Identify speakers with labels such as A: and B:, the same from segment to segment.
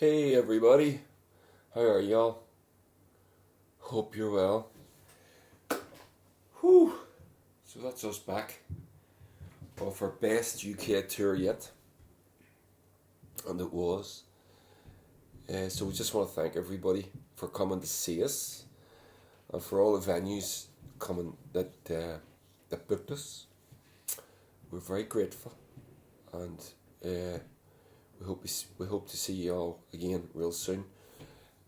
A: Hey everybody, how are y'all? Hope you're well. Whew. So that's us back off our best UK tour yet, and it was. So we just want to thank everybody for coming to see us, and for all the venues coming that booked us. We're very grateful, and we hope to see you all again real soon.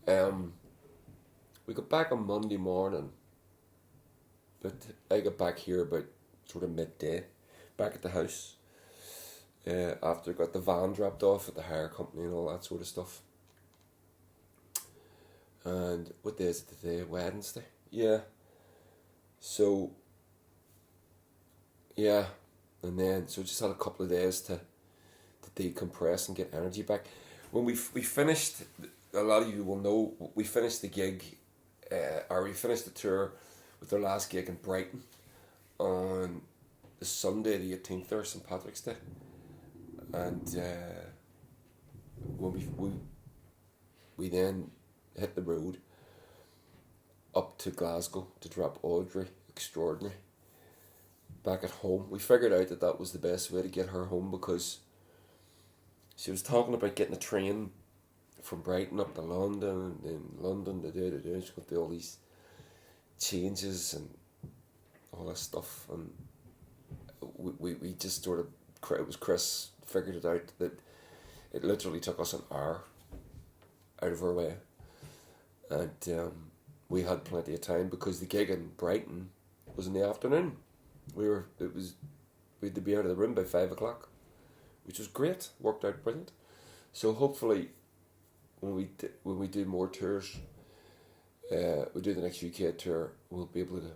A: We got back on Monday morning, but I got back here about sort of midday, back at the house, after I got the van dropped off at the hire company and all that sort of stuff. And what day is it today? Wednesday? Yeah. So, yeah. And then, so just had a couple of days to decompress and get energy back. When we finished, a lot of you will know, we finished the gig, or we finished the tour with our last gig in Brighton on the Sunday the 18th there, St. Patrick's Day. And when we then hit the road up to Glasgow to drop Audrey Extraordinary back at home. We figured out that was the best way to get her home, because she was talking about getting a train from Brighton up to London, and then London to she's got to do all these changes and all this stuff, and we just sort of, it was Chris figured it out that it literally took us an hour out of our way, and we had plenty of time because the gig in Brighton was in the afternoon. We had to be out of the room by 5 o'clock, which was great. Worked out brilliant. So hopefully, when we do more tours, we do the next UK tour, we'll be able to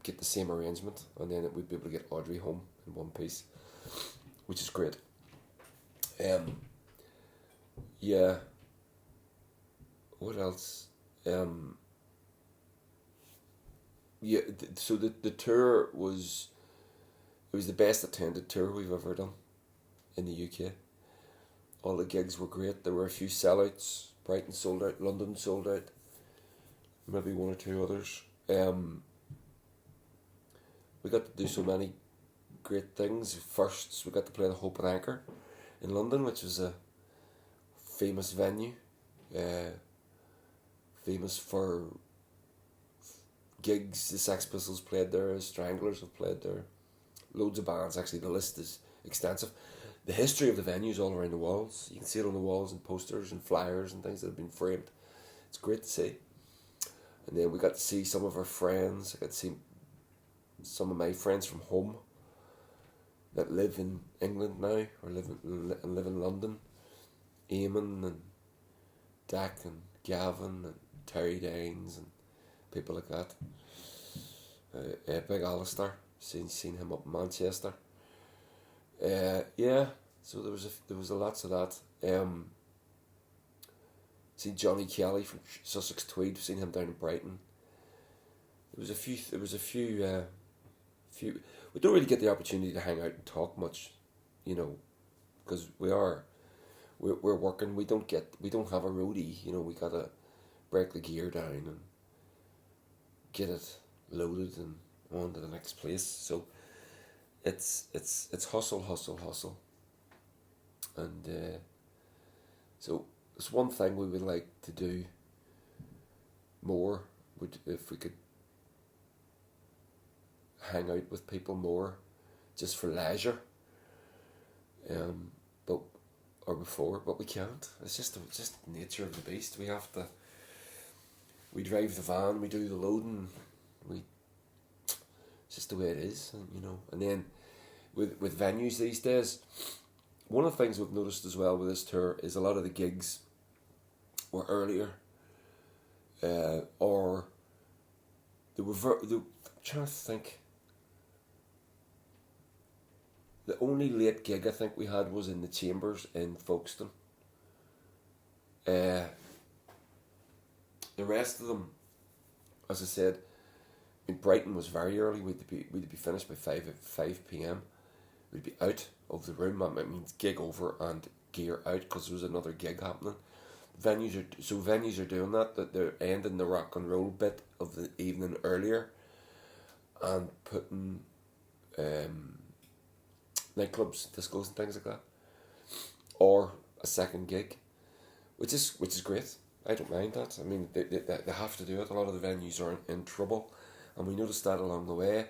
A: get the same arrangement, and then we'll be able to get Audrey home in one piece, which is great. Yeah. What else? Yeah. So the tour was the best attended tour we've ever done in the UK. All the gigs were great. There were a few sellouts. Brighton sold out. London sold out. Maybe one or two others. We got to do so many great things. First, we got to play the Hope and Anchor in London, which was a famous venue. Famous for gigs. The Sex Pistols played there. Stranglers have played there. Loads of bands. Actually, the list is extensive. The history of the venue is all around the walls. You can see it on the walls and posters and flyers and things that have been framed. It's great to see. And then we got to see some of our friends. I got to see some of my friends from home that live in England now, or live in London. Eamon and Dak and Gavin and Terry Dines and people like that. Big Alistair, seen him up in Manchester. Yeah, so there was a lots of that. Seen Johnny Kelly from Sussex Tweed. Seen him down in Brighton. There was a few. We don't really get the opportunity to hang out and talk much, because we're working. We don't have a roadie. We gotta break the gear down and get it loaded and on to the next place. So it's hustle, and so it's one thing we would like to do more. If we could hang out with people more, just for leisure. But we can't. It's just the nature of the beast. We drive the van, we do the loading, it's just the way it is, and then with venues these days, one of the things we've noticed as well with this tour is a lot of the gigs were earlier, or they were I'm trying to think. The only late gig I think we had was in the Chambers in Folkestone. The rest of them, as I said, in Brighton was very early. We'd be finished by 5 p.m. We'd be out of the room. That means gig over and gear out because there was another gig happening. Venues are doing that they're ending the rock and roll bit of the evening earlier and putting nightclubs, discos and things like that, or a second gig, which is great. I don't mind that. I mean, they have to do it. A lot of the venues are in trouble, and we noticed that along the way.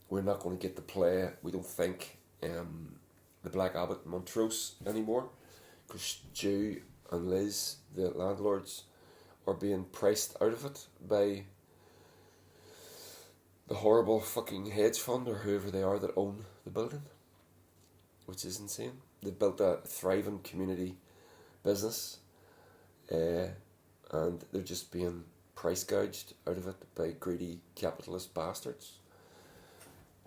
A: We're not going to get to play, we don't think, the Black Abbot in Montrose anymore, because Stu and Liz, the landlords, are being priced out of it by the horrible fucking hedge fund or whoever they are that own the building, which is insane. They built a thriving community business, and they're just being price gouged out of it by greedy capitalist bastards.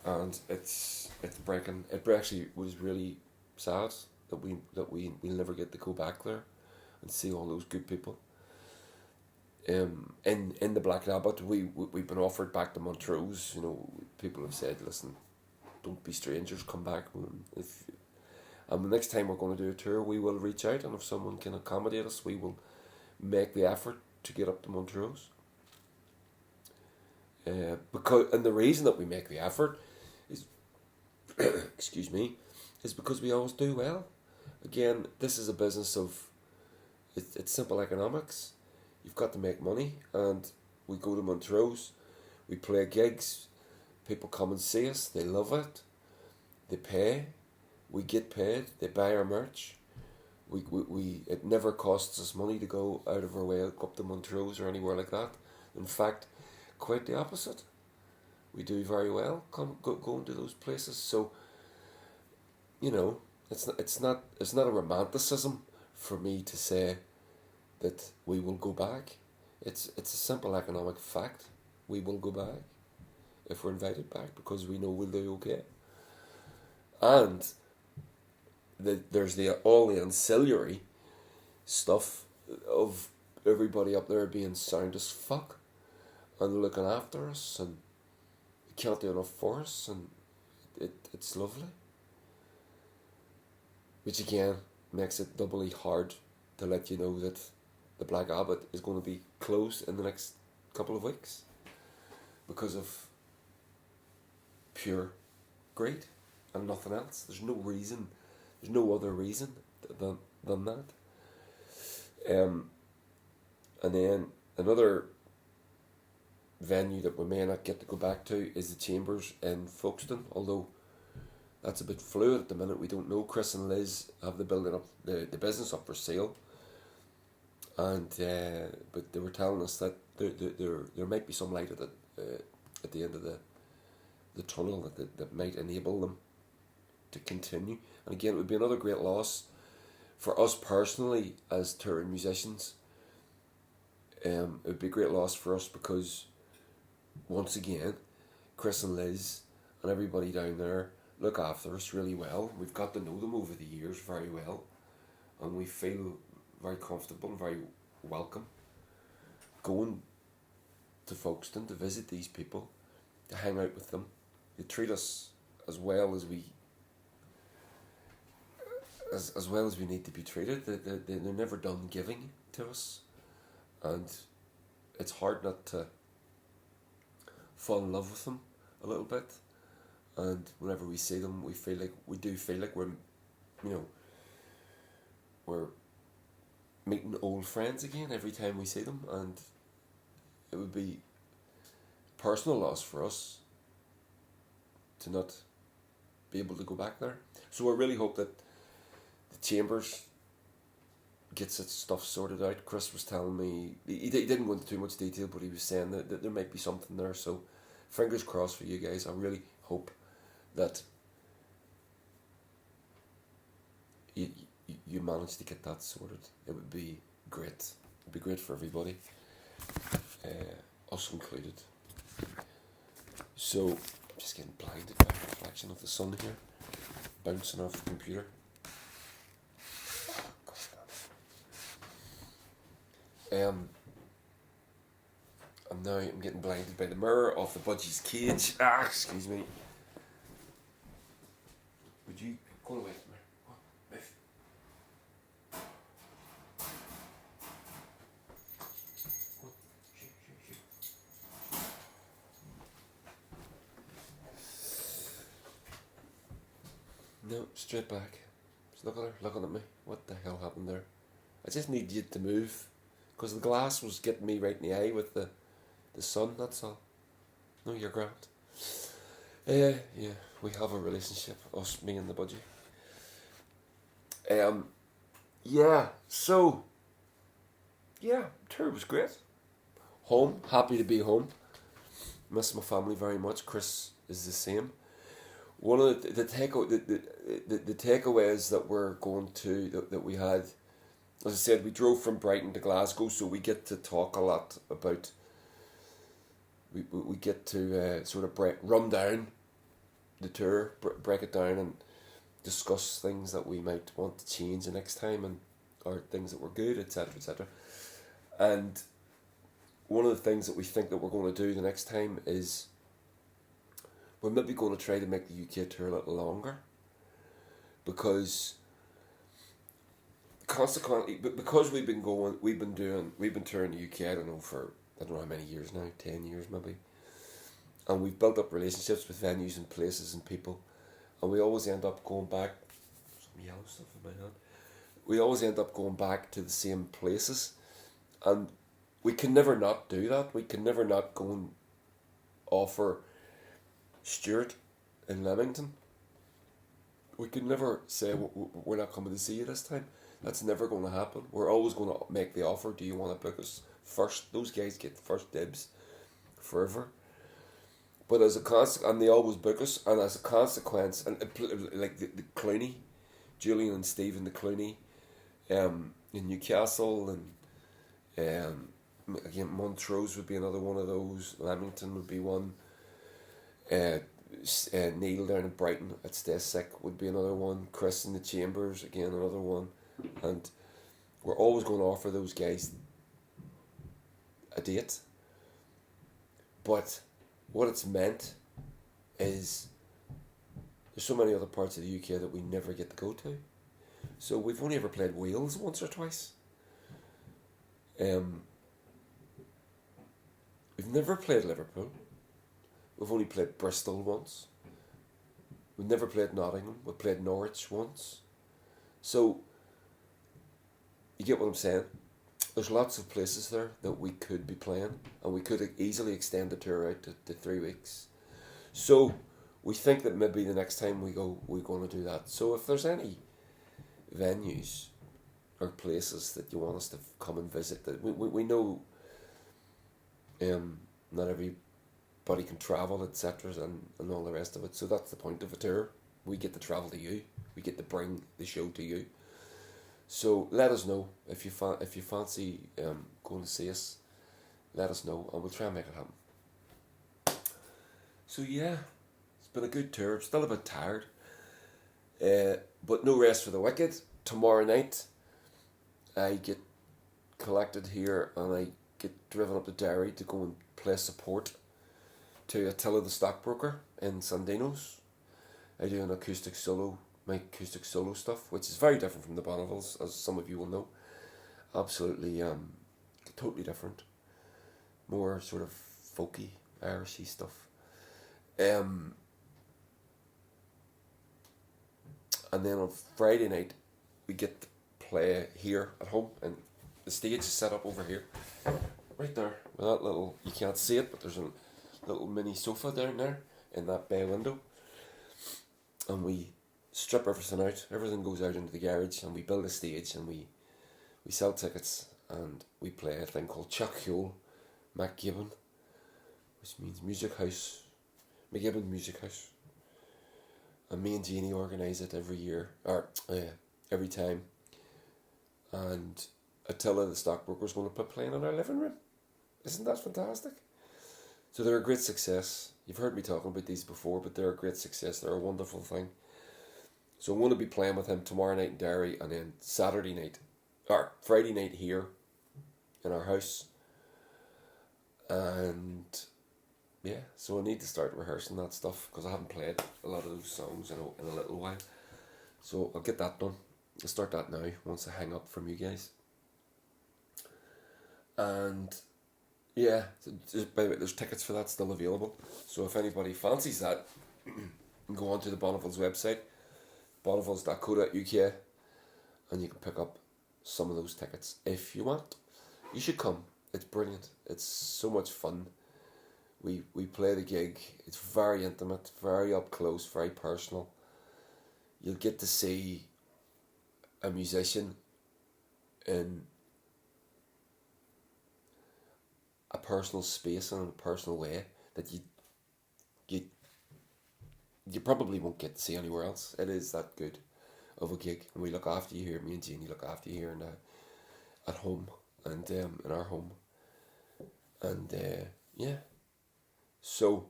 A: And it's breaking. It actually was really sad that we'll never get to go back there and see all those good people. In the Black Abbot, we've been offered back to Montrose. You know, people have said, listen, don't be strangers, come back. And the next time we're going to do a tour, we will reach out, and if someone can accommodate us, we will make the effort to get up to Montrose. And the reason that we make the effort is, excuse me, is because we always do well. Again, this is a business of, it's simple economics. You've got to make money, and we go to Montrose, we play gigs, people come and see us, they love it, they pay, we get paid, they buy our merch. We it never costs us money to go out of our way up to Montrose or anywhere like that. In fact, quite the opposite. We do very well going to those places. So, you know, it's not a romanticism for me to say that we will go back. It's a simple economic fact. We will go back if we're invited back, because we know we'll do okay. And there's all the ancillary stuff of everybody up there being sound as fuck and looking after us, and can't do enough for us, and it's lovely. Which again makes it doubly hard to let you know that the Black Abbot is going to be closed in the next couple of weeks because of pure greed and nothing else. There's no reason. There's no other reason than that. And then another venue that we may not get to go back to is the Chambers in Folkestone, although that's a bit fluid at the minute. We don't know. Chris and Liz have the building up, the business up for sale, and but they were telling us that there might be some light at the end of the tunnel that might enable them to continue. And again, it would be another great loss for us personally as touring musicians. It would be a great loss for us because, once again, Chris and Liz and everybody down there look after us really well. We've got to know them over the years very well, and we feel very comfortable and very welcome going to Folkestone to visit these people, to hang out with them. They treat us as well as we need to be treated. They're never done giving to us, and it's hard not to fall in love with them a little bit. And whenever we see them, we feel like we're, you know, we're meeting old friends again every time we see them, and it would be a personal loss for us to not be able to go back there. So I really hope that the Chambers gets its stuff sorted out. Chris was telling me, he didn't go into too much detail, but he was saying that there might be something there, so fingers crossed for you guys. I really hope that you manage to get that sorted. It would be great. It would be great for everybody, us included. So, I'm just getting blinded by the reflection of the sun here, bouncing off the computer. And now I'm getting blinded by the mirror off the Budgie's cage. Excuse me. Would you go away from me? Move. No, straight back. Just look at her, looking at me. What the hell happened there? I just need you to move. Because the glass was getting me right in the eye with the sun, that's all. No, you're grand. Yeah, we have a relationship, us, me and the budgie. Yeah, so, yeah, tour was great. Home, happy to be home. Miss my family very much. Chris is the same. One of the takeaways that we're going to, that we had, as I said, we drove from Brighton to Glasgow, so we get to talk a lot about, we get to sort of run down the tour, break it down and discuss things that we might want to change the next time, and or things that were good, etc, etc. And one of the things that we think that we're going to do the next time is we're maybe going to try to make the UK tour a little longer, because consequently, because we've been touring the UK, I don't know how many years now, 10 years maybe, and we've built up relationships with venues and places and people, and we always end up going back. Some yellow stuff in my hand. We always end up going back to the same places, and we can never not do that. We can never not go and offer Stuart in Leamington. We can never say we're not coming to see you this time. That's never going to happen. We're always going to make the offer. Do you want to book us first? Those guys get first dibs forever. But as a consequence, and they always book us, and as a consequence, and like the Clooney, Julian and Stephen the Clooney, in Newcastle, and again Montrose would be another one of those. Leamington would be one. Neil down in Brighton at Stay Sick would be another one. Chris in the Chambers, again another one. And we're always going to offer those guys a date. But what it's meant is there's so many other parts of the UK that we never get to go to. So we've only ever played Wales once or twice. We've never played Liverpool. We've only played Bristol once. We've never played Nottingham. We've played Norwich once. So, you get what I'm saying? There's lots of places there that we could be playing, and we could easily extend the tour out to 3 weeks. So, we think that maybe the next time we go, we're going to do that. So, if there's any venues or places that you want us to come and visit, that we know not everybody can travel, etc., and all the rest of it. So that's the point of a tour. We get to travel to you. We get to bring the show to you. So let us know if you fancy going to see us. Let us know, and we'll try and make it happen. So yeah, it's been a good tour. I'm still a bit tired, but no rest for the wicked. Tomorrow night, I get collected here, and I get driven up to Derry to go and play support to Attila the Stockbroker in Sandino's. I do my acoustic solo stuff, which is very different from the Bonneville's, as some of you will know. Absolutely, totally different. More sort of folky, Irishy stuff. And then on Friday night, we get to play here at home, and the stage is set up over here, right there, with that little, you can't see it, but there's a little mini sofa down there in that bay window, and we strip everything out. Everything goes out into the garage, and we build a stage, and we sell tickets, and we play a thing called Chuck MacGibbon, which means music house, MacGibbon Music House. And me and Jeannie organise it every year, or every time. And Attila the Stockbroker is going to put playing in our living room. Isn't that fantastic? So they're a great success. You've heard me talking about these before, but they're a great success. They're a wonderful thing. So I'm going to be playing with him tomorrow night in Derry, and then Friday night here in our house. And yeah, so I need to start rehearsing that stuff, because I haven't played a lot of those songs in a little while. So I'll get that done. I'll start that now once I hang up from you guys. And yeah, by the way, there's tickets for that still available. So if anybody fancies that, go on to the Bonneville's website, bonneville's.co.uk, and you can pick up some of those tickets if you want. You should come. It's brilliant. It's so much fun. We play the gig. It's very intimate, very up close, very personal. You'll get to see a musician in a personal space and in a personal way that you probably won't get to see anywhere else. It is that good of a gig, and we look after you here. Me and Jeannie look after you here now at home and in our home, and yeah. So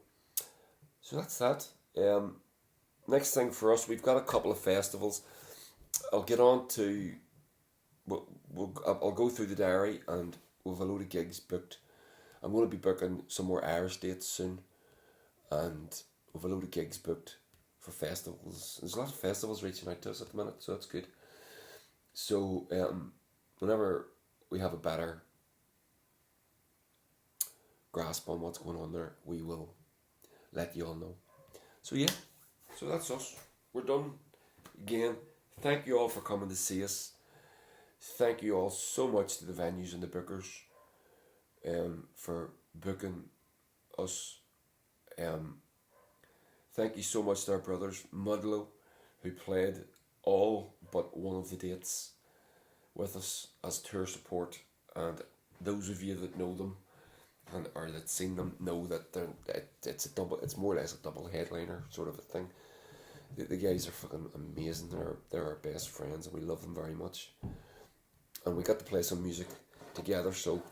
A: that's that. Next thing for us, we've got a couple of festivals. I'll get on to. I'll go through the diary, and we've a load of gigs booked. I'm going to be booking some more Irish dates soon, and we've a load of gigs booked for festivals. There's a lot of festivals reaching out to us at the minute, so that's good. So whenever we have a better grasp on what's going on there, we will let you all know. So yeah, so that's us. We're done. Again, thank you all for coming to see us. Thank you all so much to the venues and the bookers for booking us. Thank you so much to our brothers Mudlow, who played all but one of the dates with us as tour support, and those of you that know them and or that seen them know that it's more or less a double headliner sort of a thing. The guys are fucking amazing. They're our best friends, and we love them very much. And we got to play some music together, so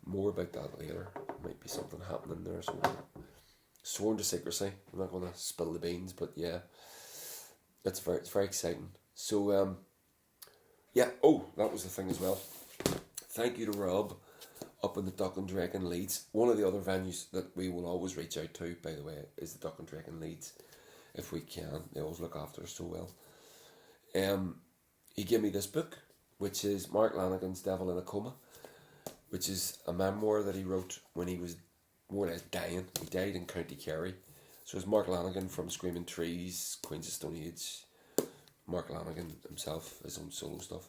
A: more about that later. Might be something happening there. So sworn to secrecy. I'm not gonna spill the beans, but yeah, it's very exciting. So yeah. Oh, that was the thing as well. Thank you to Rob up in the Duck and Drake in Leeds. One of the other venues that we will always reach out to, by the way, is the Duck and Drake in Leeds. If we can, they always look after us so well. He gave me this book, which is Mark Lanigan's Devil in a Coma, which is a memoir that he wrote when he was more or less dying. He died in County Kerry. So it's Mark Lanigan from Screaming Trees, Queens of Stone Age, Mark Lanigan himself, his own solo stuff.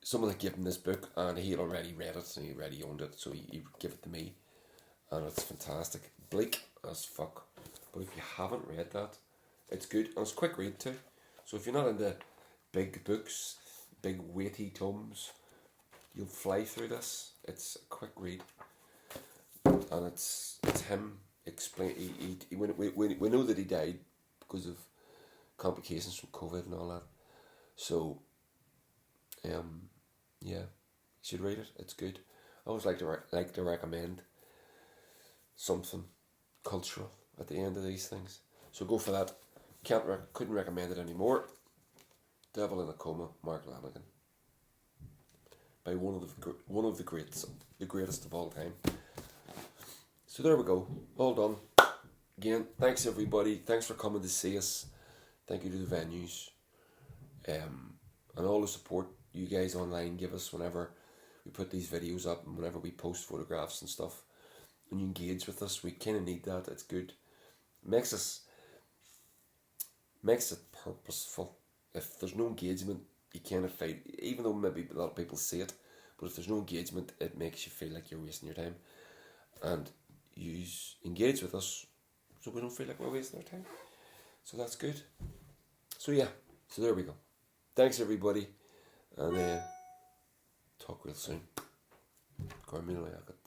A: Someone had given this book, and he had already read it, and he already owned it, so he gave it to me, and it's fantastic. Bleak as fuck, but if you haven't read that, it's good, and it's a quick read too. So if you're not into big books, big weighty tomes, you'll fly through this. It's a quick read, and it's him explain. We know that he died because of complications from COVID and all that. So yeah, you should read it. It's good. I always like to recommend something cultural at the end of these things. So go for that. Couldn't recommend it anymore. Devil in a Coma, Mark Lanigan, by one of the greats, the greatest of all time. So there we go. All done. Again, thanks everybody. Thanks for coming to see us. Thank you to the venues, and all the support you guys online give us whenever we put these videos up and whenever we post photographs and stuff. When you engage with us, we kind of need that. It's good. Makes it purposeful. If there's no engagement, you kind of fight. Even though maybe a lot of people see it, but if there's no engagement, it makes you feel like you're wasting your time. And you engage with us, so we don't feel like we're wasting our time. So that's good. So yeah. So there we go. Thanks everybody, and talk real soon. Carmelo Yagat.